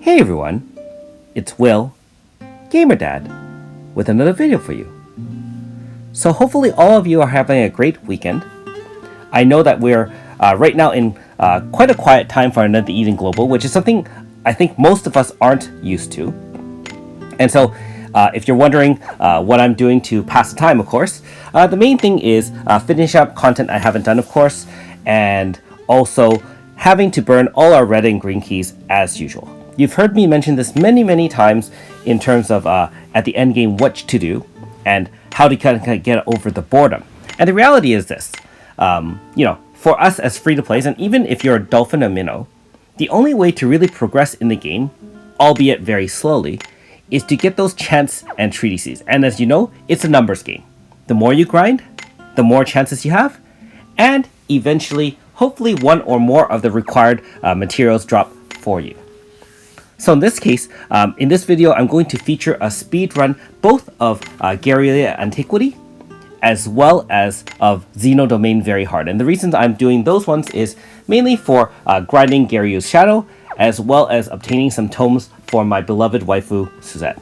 Hey everyone, it's Will, GamerDad, with another video for you. So hopefully all of you are having a great weekend. I know that we're right now in quite a quiet time for another Eden Global, which is something I think most of us aren't used to. And so if you're wondering what I'm doing to pass the time, of course, the main thing is finish up content I haven't done, of course, and also having to burn all our red and green keys as usual. You've heard me mention this many times in terms of at the end game what to do and how to kind of get over the boredom. And the reality is this, for us as free-to-plays, and even if you're a dolphin or minnow, the only way to really progress in the game, albeit very slowly, is to get those chants and treatises. And as you know, it's a numbers game. The more you grind, the more chances you have, and eventually, hopefully one or more of the required materials drop for you. So in this case, in this video, I'm going to feature a speed run both of Garulea Antiquity as well as of Xeno Domain Very Hard. And the reasons I'm doing those ones is mainly for grinding Garyu's Shadow, as well as obtaining some tomes for my beloved waifu, Suzette.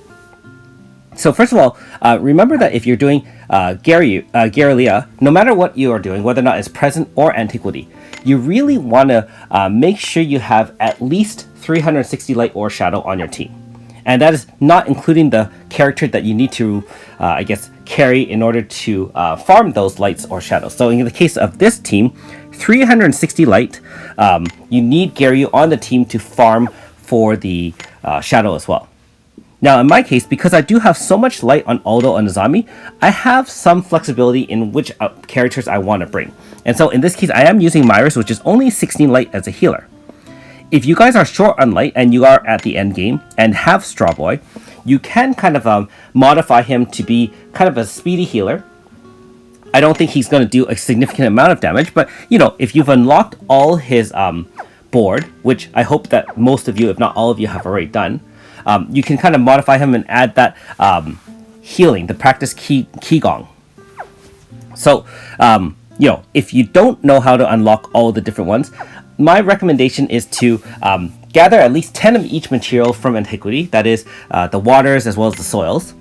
So first of all, remember that if you're doing Garulea, no matter what you are doing, whether or not it's present or antiquity, you really want to make sure you have at least 360 light or shadow on your team. And that is not including the character that you need to, carry in order to farm those lights or shadows. So in the case of this team, 360 light, you need Garyu on the team to farm for the shadow as well. Now, in my case, because I do have so much light on Aldo and Azami, I have some flexibility in which characters I want to bring. And so in this case, I am using Myris, which is only 16 light as a healer. If you guys are short on light and you are at the end game and have Straw Boy, you can kind of modify him to be kind of a speedy healer. I don't think he's going to do a significant amount of damage, but if you've unlocked all his board, which I hope that most of you, if not all of you, have already done, you can kind of modify him and add that healing, the practice Qigong. So, if you don't know how to unlock all the different ones, my recommendation is to gather at least 10 of each material from Antiquity, that is the waters as well as the soils.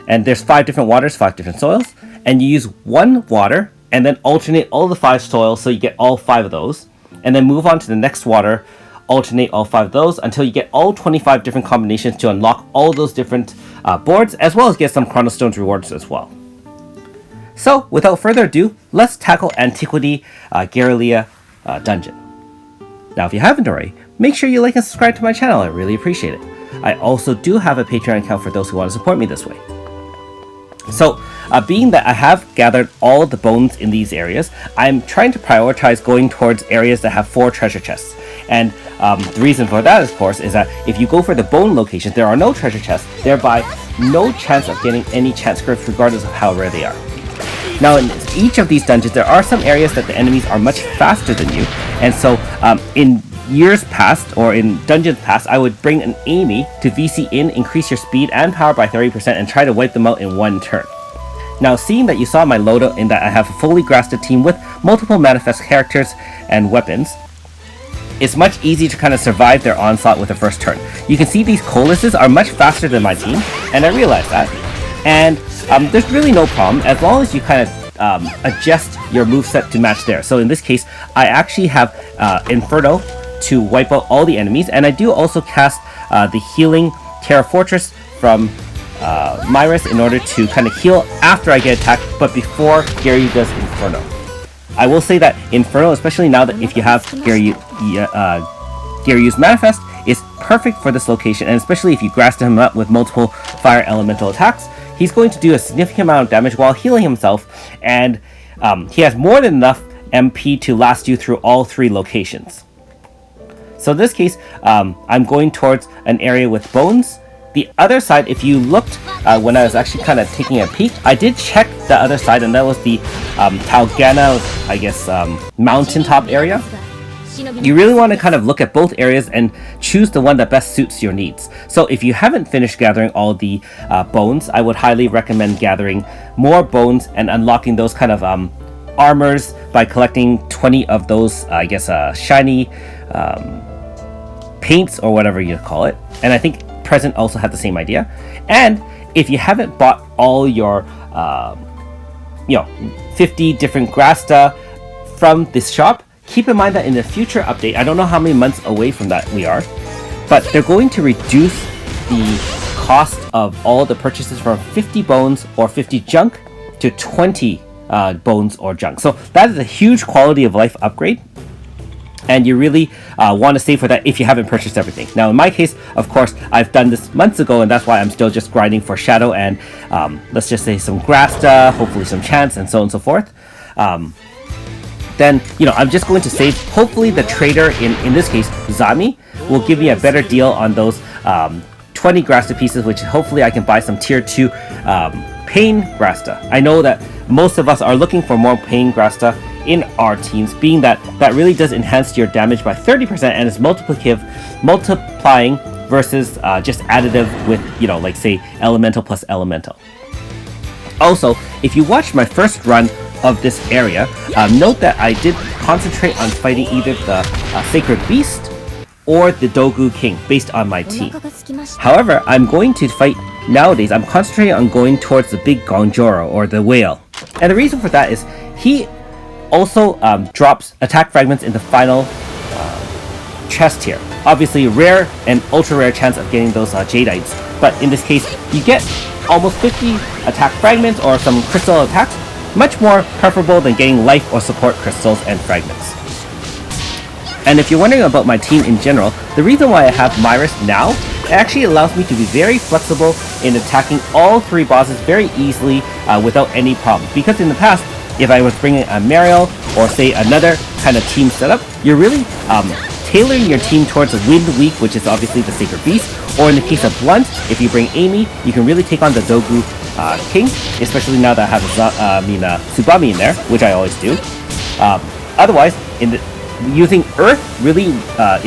And there's 5 different waters, 5 different soils, and you use one water and then alternate all the 5 soils so you get all 5 of those, and then move on to the next water, alternate all 5 of those until you get all 25 different combinations to unlock all those different boards, as well as get some Chronostones rewards as well. So without further ado, let's tackle Antiquity Garulea dungeon. Now if you haven't already, make sure you like and subscribe to my channel, I really appreciate it. I also do have a Patreon account for those who want to support me this way. So being that I have gathered all the bones in these areas, I'm trying to prioritize going towards areas that have 4 treasure chests. And the reason for that, of course, is that if you go for the bone locations, there are no treasure chests, thereby no chance of getting any chance scripts regardless of how rare they are. Now in each of these dungeons, there are some areas that the enemies are much faster than you, and so in years past, or in dungeons past, I would bring an Amy to VC in, increase your speed and power by 30%, and try to wipe them out in one turn. Now, seeing that you saw my loadout in that I have a fully grassed team with multiple manifest characters and weapons, it's much easier to kind of survive their onslaught with the first turn. You can see these coalesces are much faster than my team, and I realize that. And there's really no problem as long as you kind of adjust your moveset to match theirs. So in this case, I actually have Inferno to wipe out all the enemies, and I do also cast the healing Terra Fortress from Myris in order to kind of heal after I get attacked, but before Garyu does Inferno. I will say that Inferno, especially now that if you have Garyu's Manifest, is perfect for this location, and especially if you grass him up with multiple fire elemental attacks, he's going to do a significant amount of damage while healing himself, and he has more than enough MP to last you through all 3 locations. So in this case, I'm going towards an area with bones. The other side, if you looked when I was actually kind of taking a peek, I did check the other side, and that was the Talgana, mountaintop area. You really want to kind of look at both areas and choose the one that best suits your needs. So if you haven't finished gathering all the bones, I would highly recommend gathering more bones and unlocking those kind of armors by collecting 20 of those, shiny paints or whatever you call it. And I think Present also had the same idea. And if you haven't bought all your 50 different Grasta from this shop, keep in mind that in the future update, I don't know how many months away from that we are, but they're going to reduce the cost of all the purchases from 50 bones or 50 junk to 20 bones or junk. So that is a huge quality of life upgrade, and you really want to save for that if you haven't purchased everything. Now in my case, of course, I've done this months ago, and that's why I'm still just grinding for Shadow and let's just say some Grasta, hopefully some Chance, and so on and so forth. Then I'm just going to save. Hopefully the trader, in this case Zami, will give me a better deal on those 20 Grasta pieces, which hopefully I can buy some tier 2 Pain Grasta. I know that most of us are looking for more Pain Grasta in our teams, being that really does enhance your damage by 30% and is multiplying versus just additive with, like say Elemental plus Elemental. Also, if you watched my first run of this area, note that I did concentrate on fighting either the Sacred Beast or the Dogu King based on my team. However, I'm going to fight nowadays, I'm concentrating on going towards the big Gonjoro or the whale. And the reason for that is he also drops attack fragments in the final chest here. Obviously rare and ultra rare chance of getting those Jadeites, but in this case you get almost 50 attack fragments or some crystal attacks, much more preferable than getting life or support crystals and fragments. And if you're wondering about my team in general, the reason why I have Myris now, it actually allows me to be very flexible in attacking all 3 bosses very easily without any problem. Because in the past, if I was bringing a Mariel or say another kind of team setup, you're really tailoring your team towards the Wind Weak, which is obviously the Sacred Beast, or in the case of Blunt, if you bring Amy, you can really take on the Dogu King, especially now that I have Tsubami in there, which I always do. Otherwise, using Earth really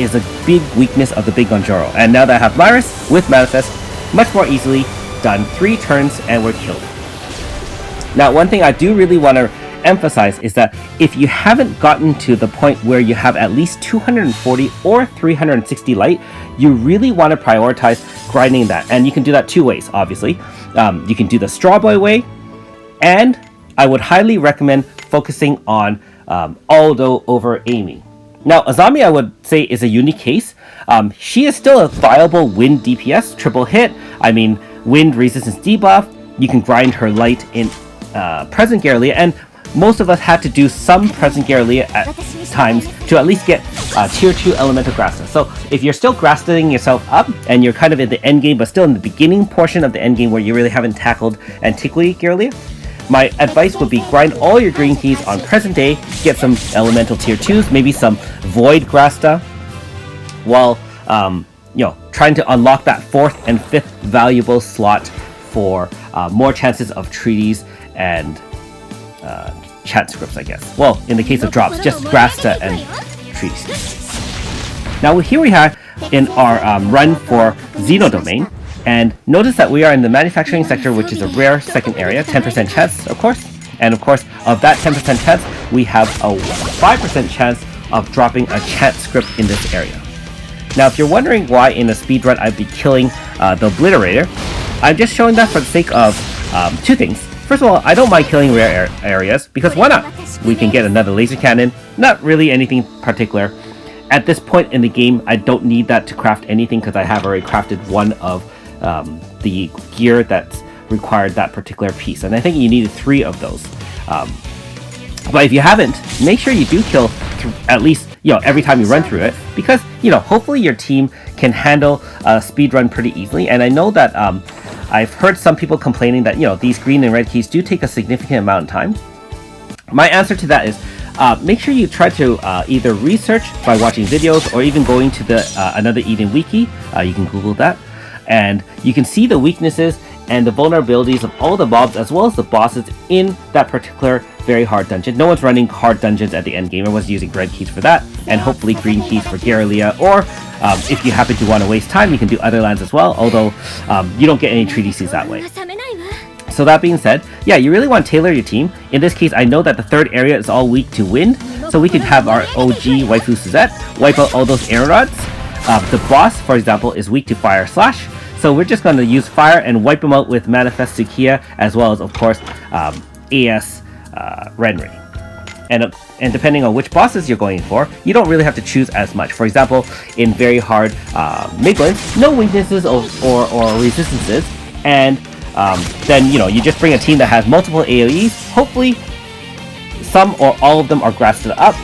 is a big weakness of the big Gonjoro, and now that I have Myris with Manifest, much more easily done. 3 turns and we're killed. Now one thing I do really want to emphasize is that if you haven't gotten to the point where you have at least 240 or 360 light, you really want to prioritize grinding that, and you can do that 2 ways. Obviously you can do the Straw Boy way, and I would highly recommend focusing on Aldo over Amy. Now Azami, I would say, is a unique case. She is still a viable wind DPS, triple hit, wind resistance debuff. You can grind her light in present Garulea, and most of us had to do some present Garulea at times to at least get tier 2 elemental Grasta. So if you're still Grastaing yourself up and you're kind of in the end game but still in the beginning portion of the end game where you really haven't tackled Antiquity Garulea, my advice would be grind all your green keys on present day, get some elemental tier 2s, maybe some void Grasta, while trying to unlock that 4th and 5th valuable slot for more chances of treaties and chat scripts, I guess. Well, in the case of drops, just Grasta and treaties. Now here we are in our run for Xeno domain, and notice that we are in the manufacturing sector, which is a rare second area, 10% chance, of course. And of course, of that 10% chance, we have a 5% chance of dropping a chat script in this area. Now, if you're wondering why in a speedrun I'd be killing the Obliterator, I'm just showing that for the sake of 2 things. First of all, I don't mind killing rare areas, because why not? We can get another laser cannon, not really anything particular. At this point in the game, I don't need that to craft anything because I have already crafted one of the gear that's required that particular piece, and I think you needed 3 of those. But if you haven't, make sure you do kill at least every time you run through it, because hopefully your team can handle a speed run pretty easily. And I know that I've heard some people complaining that these green and red keys do take a significant amount of time. My answer to that is make sure you try to either research by watching videos or even going to the Another Eden wiki. You can Google that, and you can see the weaknesses and the vulnerabilities of all the mobs as well as the bosses in that particular very hard dungeon. No one's running hard dungeons at the end game. Everyone's using red keys for that, and hopefully green keys for Garulea, or if you happen to want to waste time, you can do other lands as well, although you don't get any treaties that way. So that being said, yeah, you really want to tailor your team. In this case, I know that the 3rd area is all weak to wind, so we could have our OG waifu Suzette wipe out all those air rods. The boss, for example, is weak to Fire Slash, so we're just going to use Fire and wipe him out with Manifest Tsukiya, as well as, of course, AS Renri. And depending on which bosses you're going for, you don't really have to choose as much. For example, in very hard mid-lanes, no weaknesses or resistances, and then you just bring a team that has multiple AoEs. Hopefully, some or all of them are grassed up.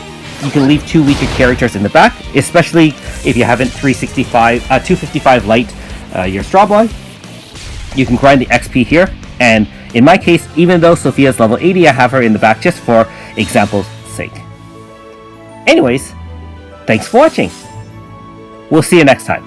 You can leave 2 weaker characters in the back, especially if you haven't 255 light your straw boy. You can grind the XP here, and in my case, even though Sophia's level 80, I have her in the back just for example's sake. Anyways, thanks for watching. We'll see you next time.